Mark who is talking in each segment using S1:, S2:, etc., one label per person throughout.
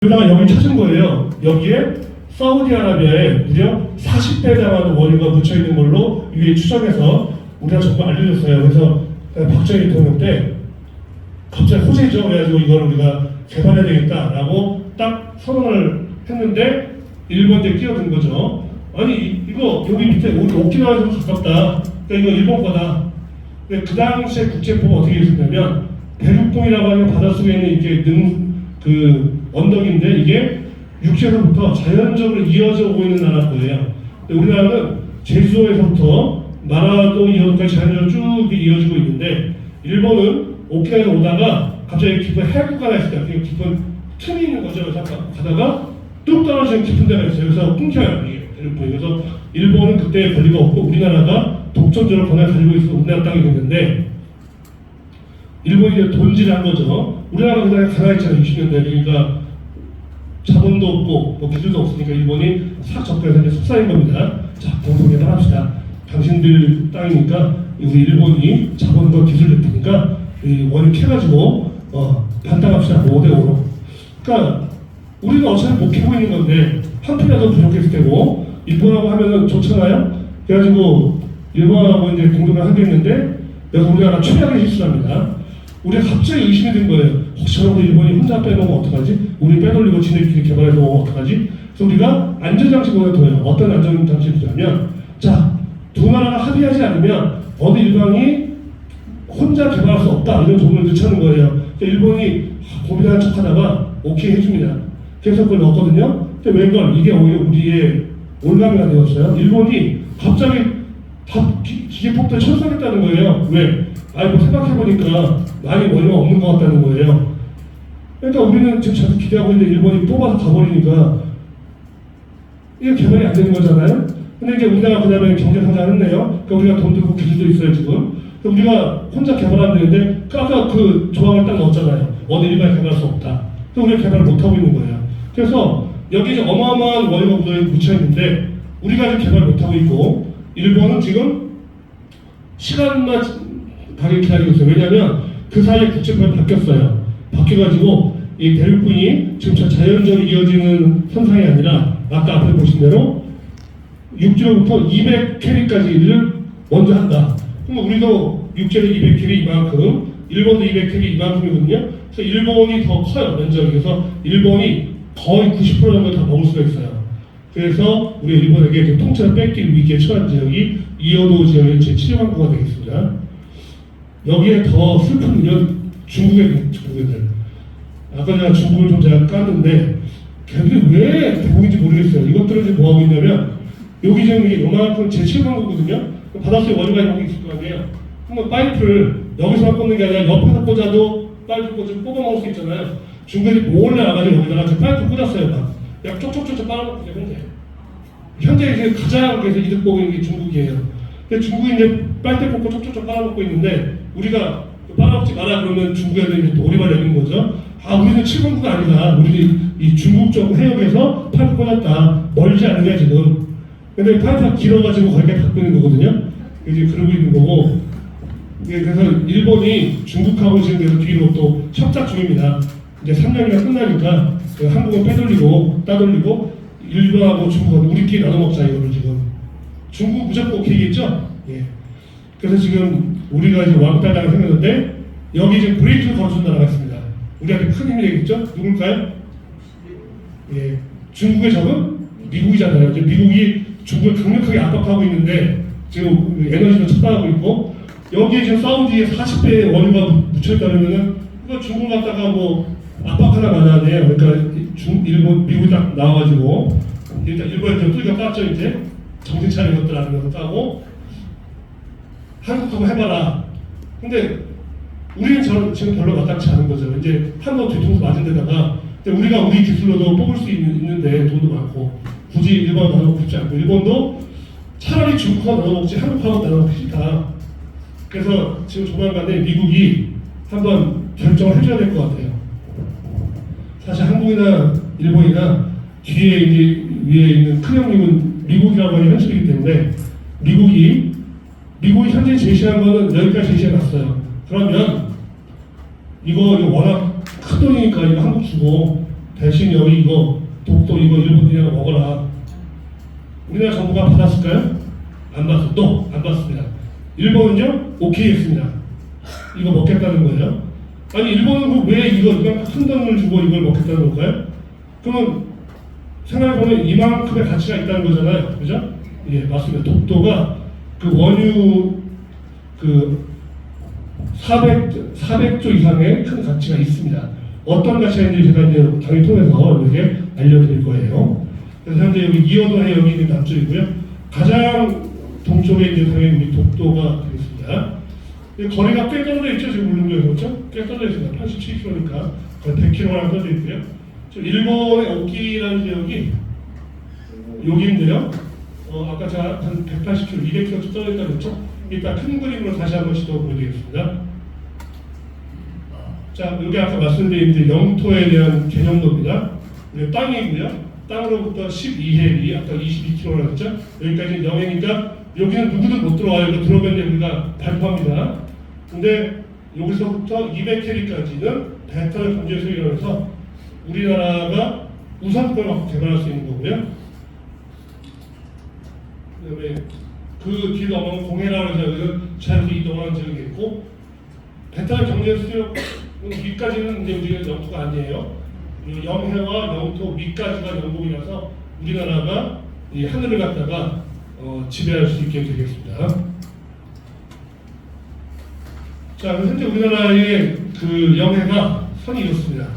S1: 그러다가 여기 찾은 거예요. 여기에 사우디아라비아에 무려 40배 달하는 원유가 묻혀있는 걸로 이게 추정해서 우리가 정말 알려줬어요. 그래서 박정희 대통령 때 갑자기 호재죠. 그래가지고 이걸 우리가 개발해야 되겠다라고 딱 선언을 했는데 일본 이제 끼어든 거죠. 아니 이거 여기 밑에 우리 오키나와에서 가깝다. 그러니까 이거 일본 거다. 근데 그 당시에 국제법은 어떻게 있었냐면 대륙동이라고 하는 바닷속에 있는 이렇게 언덕인데 이게 육지에서부터 자연적으로 이어져 오고 있는 나라 거예요. 근데 우리나라는 제주도에서부터 마라도 이어까지 자연적으로 쭉 이어지고 있는데 일본은 오케아에 오다가 갑자기 깊은 해구가 하나 있어요. 되게 깊은 틈이 있는 거죠. 그래서 가다가 뚝 떨어지는 깊은 데가 있어요. 그래서 끊겨요. 이게 대륙동이. 그래서 일본은 그때 권리가 없고 우리나라가 독점적으로 권한을 가지고 있어서 우리나라 땅이 됐는데 일본이 이제 돈질한 거죠. 우리나라가 그날 가난했잖아요. 60년대. 그러니까 자본도 없고 뭐 기술도 없으니까 일본이 싹 접근해서 이제 속삭인 겁니다. 자, 공동개발 합시다. 당신들 땅이니까 우리 일본이 자본과 기술을 냈으니까 원유 캐가지고 반땅합시다. 5대5로. 그러니까 우리는 어차피 못 캐고 있는 건데 한 푼이라도 부족했을 테고 일본하고 하면은 좋잖아요. 그래가지고 일본하고 이제 공동을 하겠는데 여기서 우리나라가 최악의 실수합니다. 우리가 갑자기 의심이 든 거예요. 혹시 저러고 일본이 혼자 빼놓으면 어떡하지? 우리 빼돌리고 지네끼리 개발해서 어떡하지? 그래서 우리가 안전장치를 둬요. 어떤 안전장치를 두냐면 자, 두 나라가 합의하지 않으면 어느 일방이 혼자 개발할 수 없다. 이런 조건을 넣자는 거예요. 일본이 고민하는 척 하다가 오케이 해줍니다. 그래서 그걸 넣었거든요. 근데 웬걸 이게 오히려 우리의 올가미가 되었어요. 일본이 갑자기 기계폭탄 철수하겠다는 거예요. 왜? 아니 뭐 생각해보니까 많이 원유가 없는 것 같다는 거예요. 그러니까 우리는 지금 자꾸 기대하고 있는데 일본이 뽑아서 가버리니까 이게 개발이 안 되는 거잖아요. 근데 이제 우리나라가 그 다음에 경제 성장을 했네요. 그러니까 우리가 돈도 있고 기술도 있어요 지금. 우리가 혼자 개발하면 되는데 아까 그 조항을 딱 넣었잖아요. 어느 일반이 개발할 수 없다. 그래서 우리가 개발을 못하고 있는 거예요. 그래서 여기 이제 어마어마한 원유가 묻혀있는데 우리가 지금 개발 못하고 있고 일본은 지금 시간만 가게 기다리고 있어요. 왜냐하면 그 사이에 국제법이 바뀌었어요. 바뀌어가지고 이 대륙분이 지금 자연적으로 이어지는 현상이 아니라 아까 앞에 보신 대로 6km부터 200캐리까지를 먼저 한다. 그럼 우리도 6km 200캐리 이만큼, 일본도 200캐리 이만큼이거든요. 그래서 일본이 더 커요, 면적이. 그래서 일본이 거의 90% 정도 다 먹을 수가 있어요. 그래서 우리 일본에게 통째로 뺏길 위기에 처한 지역이 이어도 지역의 제7왕국가 되겠습니다. 여기에 더 슬픈 일은 중국애들. 아까 제가 중국을 좀 제가 깠는데 걔들이 왜 대국인지 모르겠어요. 이것들은 이제 뭐 하고 있냐면 여기 지금 요만큼 제7왕국이거든요. 바닷속에 원유가 여기 있을 거 아니에요. 그럼 파이프를 여기서만 꽂는 게 아니라 옆에서 꽂아도 파이프 꽂으면 뽑아 먹을 수 있잖아요. 중국인이 몰래 와가지고 여기다가 파이프 꽂았어요. 막 쪽쪽쪽쪽 빨아먹고 있는데 현재 이제 가장 그래서 이득 보고 있는 게 중국이에요. 근데 중국이 이제 빨대 꽂고 쪽쪽쪽 빨아먹고 있는데 우리가 빨아먹지 마라 그러면 중국 애들이 또 오리발 내리는 거죠. 아, 우리는 7번구가 아니다. 우리는 이 중국 쪽 해역에서 파이프 꽂았다. 멀지 않으냐 지금. 근데 파이프가 길어가지고 거기까지 닫고 있는 거거든요. 이제 그러고 있는 거고. 그래서 일본이 중국하고 지금 계속 뒤로 또 협작 중입니다. 이제 3년이나 끝나니까 한국은 빼돌리고 따돌리고 일본하고 중국하고 우리끼리 나눠 먹자 이거를 지금. 중국 무조건 오케이 겠죠? 예. 그래서 지금 우리가 이제 왕따당이 생겼는데 여기 지금 브레이크를 걸어준 나라가 있습니다. 우리한테 큰 힘이 되겠죠? 누굴까요? 예. 중국의 적은 미국이잖아요. 이제 미국이 중국을 강력하게 압박하고 있는데 지금 에너지도 차단하고 있고 여기에 지금 사우디에 40배의 원유가 묻혀있다면은 그거 중국 갖다가 뭐 압박하나 마나야 돼요. 그러니까 일본, 미국이 딱 나와가지고 일단 일본에 좀 뚜기가 깠죠 이제 정신 차린 것들 하는 거 까고 한국하고 해봐라. 근데 우리는 지금 별로 마땅치 않은 거죠. 이제 한번 뒤통수 맞은 데다가 우리가 우리 기술로도 뽑을 수 있는데 돈도 많고 굳이 일본 나눠먹고 싶지 않고 일본도 차라리 중국하고 나눠먹지 한국하고 나눠먹기 싫다. 그래서 지금 조만간에 미국이 한번 결정을 해줘야 될 것 같아요. 사실 한국이나 일본이나 뒤에 이제 위에 있는 큰 형님은 미국이라고 하는 현실이기 때문에 미국이 현재 제시한 거는 여기까지 제시해놨어요. 그러면 이거 워낙 큰 돈이니까 이거 한국 주고 대신 여기 이거 독도 이거 일본인이랑 먹어라. 우리나라 정부가 받았을까요? 안 받았어. 안 받습니다. 일본은요? 오케이 했습니다. 이거 먹겠다는 거예요. 아니 일본은 왜 이거 큰 돈을 주고 이걸 먹겠다는 걸까요? 그러면 생각해보면 이만큼의 가치가 있다는 거잖아요. 그죠? 예, 맞습니다. 독도가 그 원유 그 400조 이상의 큰 가치가 있습니다. 어떤 가치가 있는지 제가 이제 강의 통해서 이렇게 알려드릴 거예요. 그래서 현재 여기 이어도 해역이 있는 남쪽이고요. 가장 동쪽에 이제 당연히 우리 독도가 되겠습니다. 거리가 꽤 떨어져 있죠. 지금 울릉도에서 그렇죠? 꽤 떨어져 있습니다. 87km니까 거의 100km랑 떨어져 있고요. 일본의 오키라는 지역이 여기인데요. 아까 제가 한 180km, 200km 떨어져 있다고 했죠? 이따 큰 그림으로 다시 한번 시도 보여드리겠습니다. 자, 여기 아까 말씀드린 이제 영토에 대한 개념도입니다. 땅이고요. 땅으로부터 12해리, 아까 22km라고 했죠? 여기까지 영해니까 여기는 누구도 못 들어와요. 이거 들어오면 이제 우리가 발표합니다. 근데 여기서부터 200해리까지는 배터리 경제 수익이라고 해서 우리나라가 우선권을 갖고 개발할 수 있는 거고요. 그다음에 그 뒤로 넘어가면 공해라고 해서 자유롭게 이동하는 지역이 있고 배터리 경제 수역 위까지는 이제 우리가 영토가 아니에요. 영해와 영토 위까지가 영공이라서 우리나라가 이 하늘을 갖다가 지배할 수 있게 되겠습니다. 자, 현재 우리나라의 그 영해가 선이 이렇습니다.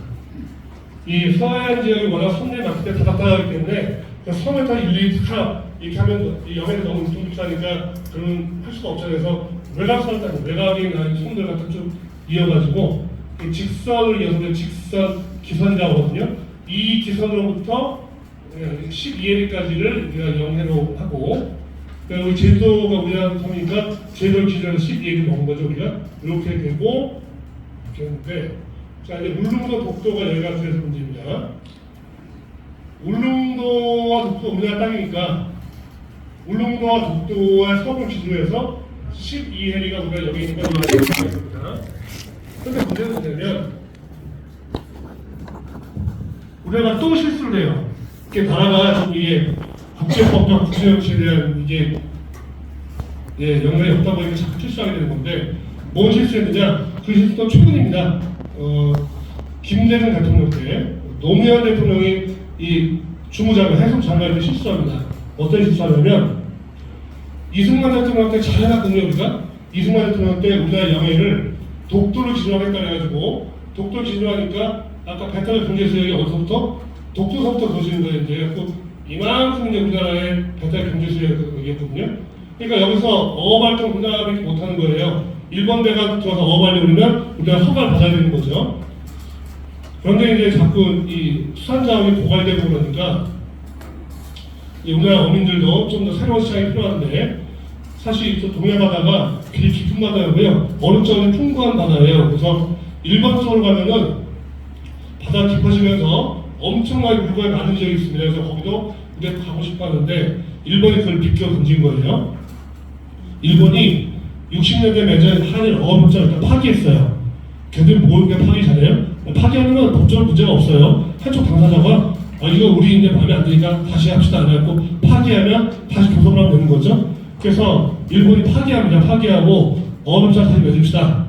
S1: 이 서해안 지역이 워낙 선내 맞기 때문에 다닥다닥하기 때문에 그 섬에 다 일일이 다 이렇게 하면 이 영해가 너무 둥둥하니까 그런 할 수가 없잖아요. 그래서 외곽선을 따고 외곽에 난 섬들 갖다 쭉 이어가지고 직선을 이어서 직선 기선이라고 하거든요. 이 기선으로부터 12해리까지를 우리가 영해로 하고 그러니까 우리 제주도가 우리나라 섬이니까 제주도 기준으로 12해리 먹은 거죠. 우리가 이렇게 되고 이렇게 했는데 자 이제 울릉도 독도가 여기가 그래서 문제입니다. 울릉도와 독도 우리나라 땅이니까 울릉도와 독도의 서부 기준으로 해서 12해리가 우리가 여기 있는 걸 됩니다. 그런데 문제는 뭐냐면 우리가 또 실수를 해요. 이게 나라가 좀 이게 국제법과 국제정치에 대한 이게 영향이 없다 보니까 자꾸 실수하게 되는 건데 뭔 실수했느냐? 그 실수가 최근입니다. 김대중 대통령 때 노무현 대통령이 이 주무장관 해수장관을 실수합니다. 어떤 실수하냐면 이승만 대통령한테 잘해놨거든요. 우리가 이승만 대통령 때 우리나라 영해를 독도를 기준으로 하겠다 해가지고 독도를 기준으로 하니까 아까 배터리 경제 수역이 어디서부터? 독도서부터 거주는 거예요. 이제 이만큼 이제 우리나라의 배터리 경제 수역이었거든요. 그러니까 여기서 어업 활동 우리나라밖에 못하는 거예요. 일본 배가 들어서 어업하려고 그러면 우리가 허가를 받아야 되는 거죠. 그런데 이제 자꾸 이 수산 자원이 고갈되고 그러니까 우리나라 어민들도 좀 더 새로운 시장이 필요한데 사실 동해 바다가 굉장히 깊은 바다고요. 어느 쪽은 풍부한 바다예요. 그래서 일본 쪽으로 가면은 바다 깊어지면서 엄청나게 물건이 많은 지역이 있습니다. 그래서 거기도 우리가 가고 싶어 하는데 일본이 그걸 비껴 던진 거예요. 일본이 60년대 맺은 한일 어업협정을 일단 파기했어요. 걔들 모르게 파기 잘해요? 파기하는 건 법적으로 문제가 없어요. 한쪽 당사자가 이거 우리 이제 마음에 안 드니까 다시 합시다 안 해갖고 파기하면 다시 교섭을 하면 되는 거죠. 그래서 일본이 파기합니다. 파기하고 어업협정 다시 맺읍시다.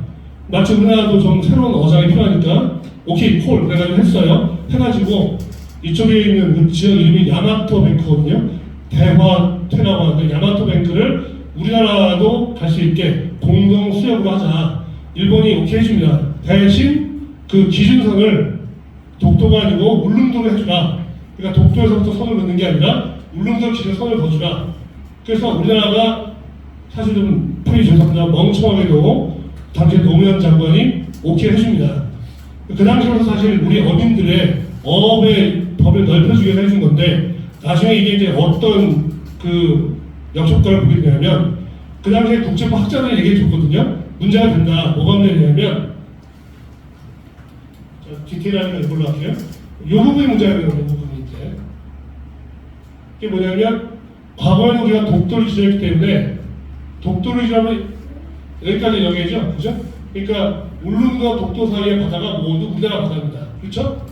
S1: 마치 우리나라도 좀 새로운 어장이 필요하니까 오케이 콜 그래가지고 했어요. 해가지고 이쪽에 있는 그 지역 이름이 야마토뱅크거든요. 대화퇴라고 하는데 야마토뱅크를 우리나라도 갈 수 있게 공동 수역으로 하자. 일본이 오케이 해줍니다. 대신 그 기준선을 독도가 아니고 울릉도로 해주라. 그러니까 독도에서부터 선을 넣는 게 아니라 울릉도 기준 선을 거주라. 그래서 우리나라가 사실 좀 표현이 죄송합니다. 멍청하게도 당시 노무현 장관이 오케이 해줍니다. 그 당시부터 사실 우리 어민들의 어업의 범위를 넓혀주기 위해서 해준 건데 나중에 이게 이제 어떤 그 역효과를 보게 되냐면 그 당시에 국제법 학자들이 얘기해 줬거든요. 문제가 된다. 뭐가 문제냐면 디테일하게 이걸로 할게요. 이 부분이 문제가 되는 부분이 이제 이게 뭐냐면 과거에는 우리가 독도를 지냈기 때문에 독도를 지나면 여기까지 영해죠. 그죠? 그러니까 울릉도와 독도 사이의 바다가 모두 우리나라 바다입니다. 그렇죠?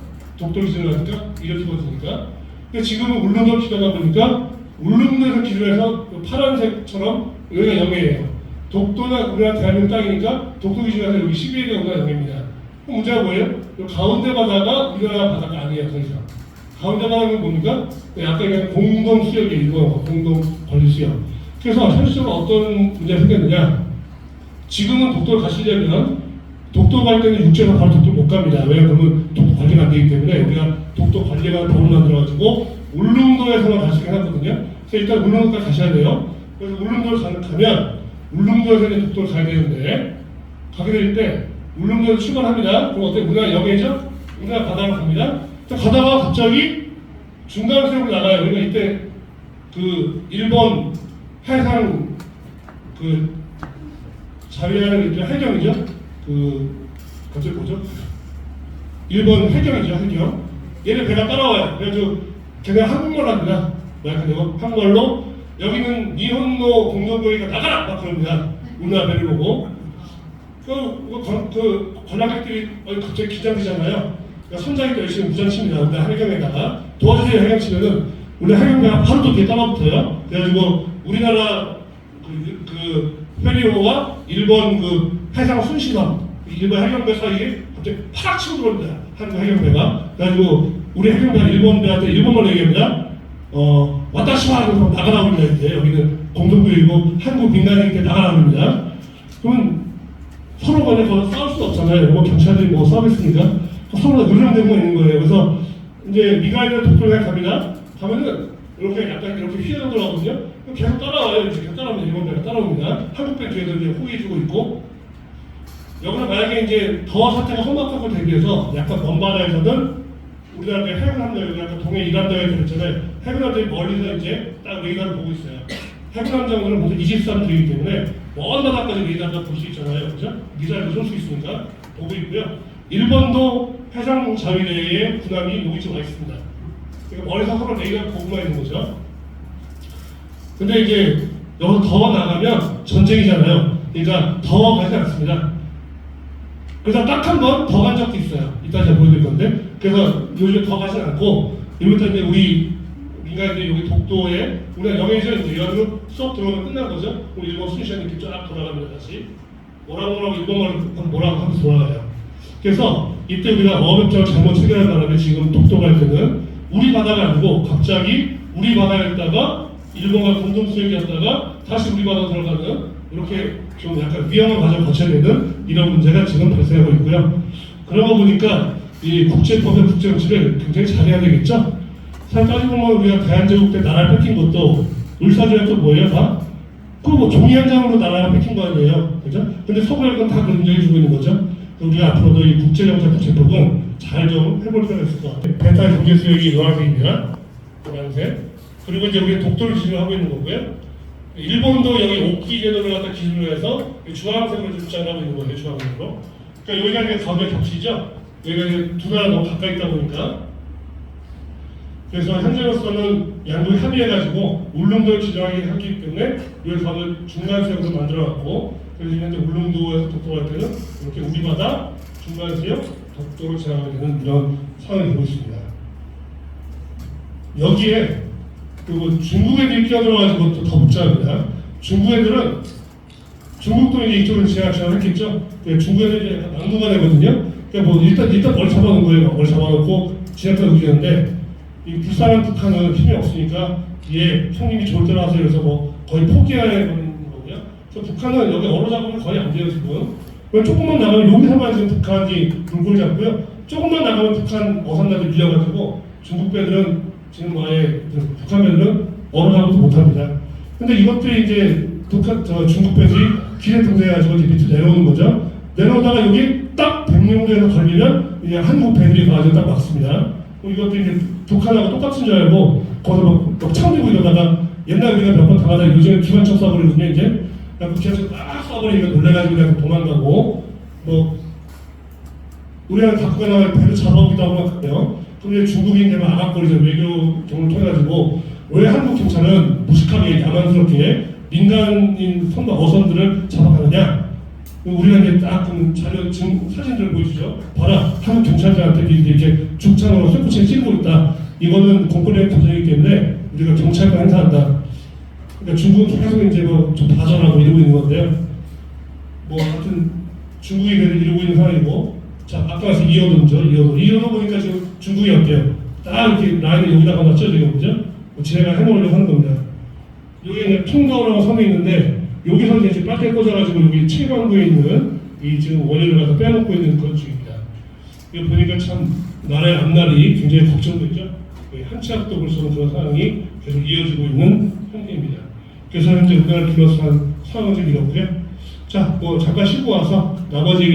S1: 독도 기준이라니까 이렇게 거니까. 근데 지금은 울릉도 기준하다 보니까 울릉도에서 기준해서 파란색처럼 여기가 0이에요. 독도나 우리나라 대한민국 땅이니까 독도 기준에서 여기 12일에 우리가 0입니다. 그럼 문제가 뭐예요? 가운데 바다가 우리나라 바다가 아니에요. 더 이상. 가운데 바다는 뭡니까? 아까 얘기한 공동 수역이에요. 이거 공동 권리 수역. 그래서 현실적으로 어떤 문제가 생겼느냐? 지금은 독도를 가시려면 독도 갈 때는 육지에서 바로 독도 못 갑니다. 왜냐하면 독도 관리가 안 되기 때문에 우리가 독도 관리가 법을 만들어가지고 울릉도에서만 갈 수 있게 해놨거든요. 그래서 일단 울릉도까지 가셔야 돼요. 그래서 울릉도를 가면 울릉도에서 이제 독도를 가야 되는데 가게 될 때 울릉도에서 출발합니다. 그럼 어때? 우리나라 역이죠? 우리나라 바다로 갑니다. 가다가 갑자기 중간세로 나가요. 그러니까 이때 그 일본 해상 그 자위하는 해경이죠. 그 갑자기 뭐죠? 일본 해경이죠. 해경. 얘네 배가 따라와요. 그래가지고 걔네 한국말로 합니다. 한국말로 여기는 니혼노 공동구역이가 나가라! 막 그럽니다. 우리나라 배를 보고. 그 관람객들이 갑자기 긴장되잖아요. 그러니까 선장이 또 열심히 무장칩니다. 근데 해경에다가 도와주세요 해경 치면은 우리 해경배가 바로 또 뒤에 따라붙어요. 그래가지고 우리나라 그 페리오와 일본 그 해상 순시선 일본 해경배 사이에 갑자기 팍 치고 들어옵니다. 한국 해경배가. 그래가지고 우리 해경배가 일본 배한테 일본말로 얘기합니다. 와타시와 하면서 나가라고 합니다. 이제 여기는 공동구역이고 한국 민간이기 때문에 나가라고 합니다. 그러면 서로 간에 거기서 싸울 수 없잖아요. 뭐 경찰들이 뭐 싸우겠습니까? 서로 의존되고 있는 거예요. 그래서 이제 민간인들 독도에 갑니다. 가면은 이렇게 약간 이렇게 휘어져 들어가거든요. 계속 따라와요. 이제 계속 따라오면 일본 배가 따라옵니다. 한국 배 뒤에서 이제 호위해주고 있고. 여기는 만약에 이제 더 사태가 험악한 걸 대비해서 약간 먼 바다에서는 우리나라 해군함정, 약간 동해 이란대에 들었잖아요. 해군함정이 멀리서 이제 딱 레이더를 보고 있어요. 해군함정은 모두 23대이기 때문에 먼 바다까지 레이더를 볼 수 있잖아요. 그죠? 미사일도 쏠 수 있으니까 보고 있고요. 일본도 해상 자위대의 군함이 여기 와 있습니다. 그러니까 멀리서 서로 레이더를 보고만 있는 거죠. 근데 이제 여기서 더 나가면 전쟁이잖아요. 그러니까 더 가지 않습니다. 그래서 딱 한 번 더 간 적도 있어요. 이따 제가 보여드릴 건데. 그래서 요즘에 더 가지 않고, 이부터 이제 우리 민간인들이 여기 독도에, 우리가 영해에서 이제 연으로 수업 들어오면 끝난 거죠. 우리 일본 순시간 이렇게 쫙 돌아갑니다, 다시. 뭐라고 일본말로 뭐라고 하면서 돌아가요. 그래서 이때 우리가 어업협정을 잘못 체결한 바람에 지금 독도 갈 때는 우리 바다가 아니고 갑자기 우리 바다에 있다가 일본과 공동수역이었다가 다시 우리 바다 들어가는 이렇게 좀 약간 위험한 과정을 거쳐야 되는 이런 문제가 지금 발생하고 있고요. 그런 거 보니까 이 국제법의 국제정치를 굉장히 잘해야 되겠죠? 사실 따지보면 우리가 대한제국 때 나라를 뺏긴 것도 울사주에 또 뭐예요? 다? 그거 뭐 종이 한 장으로 나라가 뺏긴 거 아니에요? 그죠? 근데 서구역은 다 그런 인정해주고 있는 거죠? 우리가 앞으로도 이 국제정책 국제법은 잘 좀 해볼 필요가 있을 것 같아요. 배탈 경제수역이 노란색입니다. 노란색. 그리고 이제 우리 독도를 기준으로 하고 있는 거고요. 일본도 여기 오키 제도를 갖다 기준으로 해서 주황색으로 주장을 하고 있는 거예요. 주황색으로. 그러니까 여기가 이제 가운데 겹치죠. 여기가 이제 두 나라 너무 가까이 있다 보니까. 그래서 현재로서는 양국이 합의해가지고 울릉도를 지정하기 하기 때문에 여기 가운데 중간수역으로 만들어놨고, 그래서 현재 울릉도에서 독도 갈 때는 이렇게 우리 바다 중간수역 독도를 지정하게 되는 이런 상황이 되고 있습니다. 여기에 그리고 중국 애들이 끼어들어가지고 더 복잡합니다. 중국 애들은 중국도 이제 이쪽으로 지나했겠죠. 중국 애들이 이제 난도가 되거든요. 그러니까 뭐 일단 머리 잡아놓은 거예요. 머리 잡아놓고 지나가고 있는데 이 불쌍한 북한은 힘이 없으니까 얘 형님이 좋을 때 나서 그래서 뭐 거의 포기해야 되는 거고요. 그래서 북한은 여기 어로 잡으면 거의 안 돼요 지금. 조금만 나가면 여기서만 지금 북한이 물고기 잡고요. 조금만 나가면 북한 어선단이 밀려가지고 중국 배들은 지금 아예 북한 배들은 어로 잡아도 못합니다. 근데 이것들이 이제 중국 배들이 기대 등대해가지고 이제 밑으로 내려오는 거죠. 내려오다가 여기 딱 백령도에서 걸리면 이제 한국 배들이 가지고 딱 막습니다. 이것들이 이제 북한하고 똑같은 줄 알고 거기서 막 참들고 이러다가 옛날에 우리가 몇 번 당하다 요즘에 기관총 쏴버리거든요. 이제 그 기관총 딱 쏴버리니까 놀래가지고 그냥 도망가고 뭐 우리가 갖고 가나 배를 잡아오기도 하고 그래요. 근데 중국인 되면 아각거리죠. 외교 경을 통해가지고 왜 한국 경찰은 무식하게 야만스럽게 민간인 선박 어선들을 잡아가느냐? 우리가 이제 딱 자료 사진들을 보여주죠. 봐라, 한국 경찰들한테 이렇게 죽창으로 쇠붙이에 찌르고 있다. 이거는 공권력 도전이기 때문에 우리가 경찰과 행사한다. 그러니까 중국은 계속 이제 좀 다전하고 이러고 있는 건데요. 하여튼 중국이 이러고 있는 상황이고, 자 아까 말씀 이어도죠. 이어도 보니까 지금 중국이 어때요? 딱 이렇게 라인을 여기다가 놨죠, 지금 그죠? 지네가 해먹으려고 하는 겁니다. 여기 통도라고 섬이 있는데. 여기서 이제 빨대 꽂아가지고 여기 채광구에 있는 이 지금 원료를 갖다 빼놓고 있는 그런 중입니다. 이거 보니까 참 나라의 앞날이 굉장히 걱정되죠. 한치 앞도 볼 수 없는 그런 상황이 계속 이어지고 있는 현재입니다. 그래서 현재 우리나라 둘러싼 상황을 좀 이뤘고요. 자, 잠깐 쉬고 와서 나머지